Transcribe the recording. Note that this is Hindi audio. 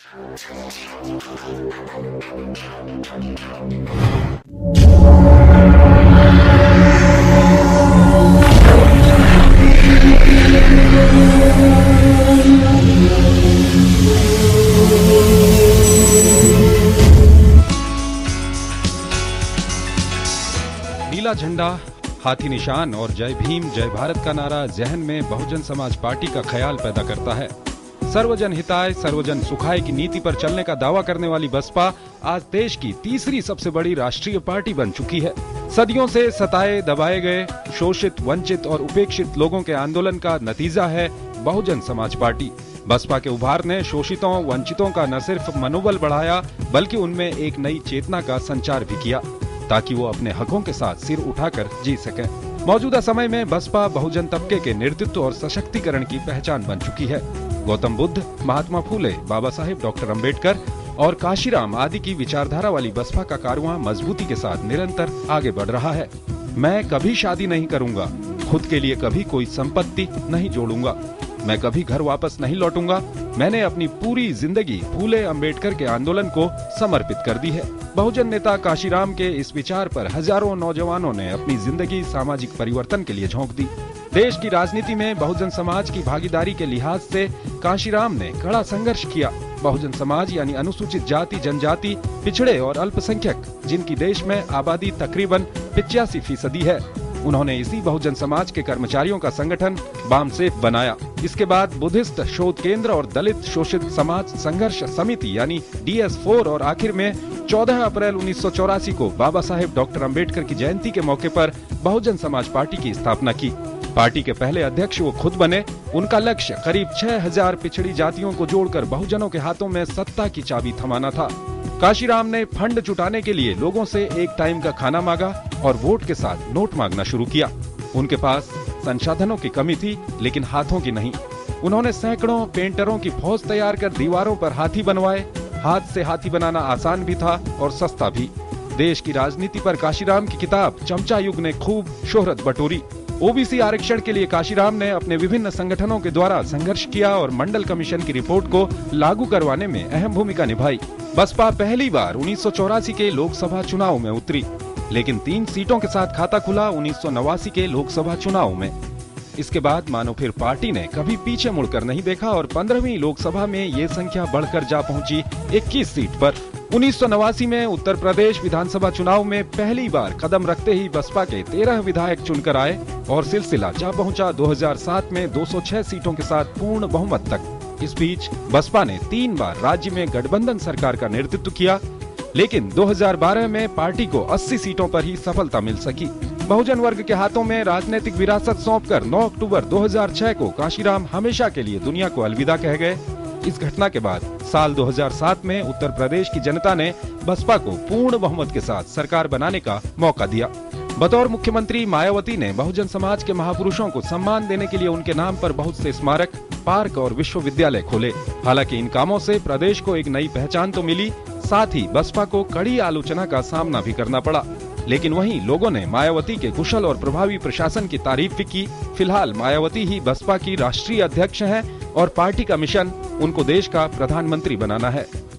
नीला झंडा, हाथी निशान और जय भीम जय भारत का नारा जहन में बहुजन समाज पार्टी का ख्याल पैदा करता है। सर्वजन हिताय सर्वजन सुखाय की नीति पर चलने का दावा करने वाली बसपा आज देश की तीसरी सबसे बड़ी राष्ट्रीय पार्टी बन चुकी है। सदियों से सताए दबाए गए, शोषित, वंचित और उपेक्षित लोगों के आंदोलन का नतीजा है बहुजन समाज पार्टी। बसपा के उभार ने शोषितों, वंचितों का न सिर्फ मनोबल बढ़ाया बल्कि उनमें एक नई चेतना का संचार भी किया ताकि वो अपने हकों के साथ सिर उठाकर जी सकें। मौजूदा समय में बसपा बहुजन तबके के नेतृत्व और सशक्तिकरण की पहचान बन चुकी है। गौतम बुद्ध, महात्मा फूले, बाबा साहेब डॉक्टर अंबेडकर और काशीराम आदि की विचारधारा वाली बसपा का कारवां मजबूती के साथ निरंतर आगे बढ़ रहा है। मैं कभी शादी नहीं करूंगा, खुद के लिए कभी कोई संपत्ति नहीं जोड़ूंगा, मैं कभी घर वापस नहीं लौटूंगा। मैंने अपनी पूरी जिंदगी फूले अंबेडकर के आंदोलन को समर्पित कर दी है। बहुजन नेता काशीराम के इस विचार पर हजारों नौजवानों ने अपनी जिंदगी सामाजिक परिवर्तन के लिए झोंक दी। देश की राजनीति में बहुजन समाज की भागीदारी के लिहाज से काशीराम ने कड़ा संघर्ष किया। बहुजन समाज यानी अनुसूचित जाति, जनजाति, पिछड़े और अल्पसंख्यक, जिनकी देश में आबादी तकरीबन 85% है। उन्होंने इसी बहुजन समाज के कर्मचारियों का संगठन बामसेफ बनाया। इसके बाद बुद्धिस्ट शोध केंद्र और दलित शोषित समाज संघर्ष समिति यानी DS4 और आखिर में 14 अप्रैल 1984 को बाबा साहेब डॉक्टर अंबेडकर की जयंती के मौके पर बहुजन समाज पार्टी की स्थापना की। पार्टी के पहले अध्यक्ष वो खुद बने। उनका लक्ष्य करीब 6000 पिछड़ी जातियों को जोड़कर बहुजनों के हाथों में सत्ता की चाबी थमाना था। काशीराम ने फंड जुटाने के लिए लोगों से एक टाइम का खाना मांगा और वोट के साथ नोट मांगना शुरू किया। उनके पास संसाधनों की कमी थी लेकिन हाथों की नहीं। उन्होंने सैकड़ों पेंटरों की फौज तैयार कर दीवारों पर हाथी बनवाए। हाथ से हाथी बनाना आसान भी था और सस्ता भी। देश की राजनीति पर काशीराम की किताब चमचा युग ने खूब शोहरत बटोरी। ओबीसी आरक्षण के लिए काशीराम ने अपने विभिन्न संगठनों के द्वारा संघर्ष किया और मंडल कमीशन की रिपोर्ट को लागू करवाने में अहम भूमिका निभाई। बसपा पहली बार 1984 के लोकसभा चुनाव में उतरी, लेकिन 3 सीटों के साथ खाता खुला 1989 के लोकसभा चुनाव में। इसके बाद मानो फिर पार्टी ने कभी पीछे मुड़कर नहीं देखा और 15वीं लोकसभा में ये संख्या बढ़कर जा पहुंची 21 सीट पर। 1989 में उत्तर प्रदेश विधानसभा चुनाव में पहली बार कदम रखते ही बसपा के 13 विधायक चुनकर आए और सिलसिला जा पहुंचा 2007 में 206 सीटों के साथ पूर्ण बहुमत तक। इस बीच बसपा ने 3 बार राज्य में गठबंधन सरकार का नेतृत्व किया, लेकिन 2012 में पार्टी को 80 सीटों पर ही सफलता मिल सकी। बहुजन वर्ग के हाथों में राजनीतिक विरासत सौंपकर 9 अक्टूबर 2006 को काशीराम हमेशा के लिए दुनिया को अलविदा कह गए। इस घटना के बाद साल 2007 में उत्तर प्रदेश की जनता ने बसपा को पूर्ण बहुमत के साथ सरकार बनाने का मौका दिया। बतौर मुख्यमंत्री मायावती ने बहुजन समाज के महापुरुषों को सम्मान देने के लिए उनके नाम पर बहुत से स्मारक, पार्क और विश्वविद्यालय खोले। हालांकि इन कामों से प्रदेश को एक नई पहचान तो मिली, साथ ही बसपा को कड़ी आलोचना का सामना भी करना पड़ा। लेकिन वहीं लोगों ने मायावती के कुशल और प्रभावी प्रशासन की तारीफ भी की। फिलहाल मायावती ही बसपा की राष्ट्रीय अध्यक्ष हैं और पार्टी का मिशन उनको देश का प्रधानमंत्री बनाना है।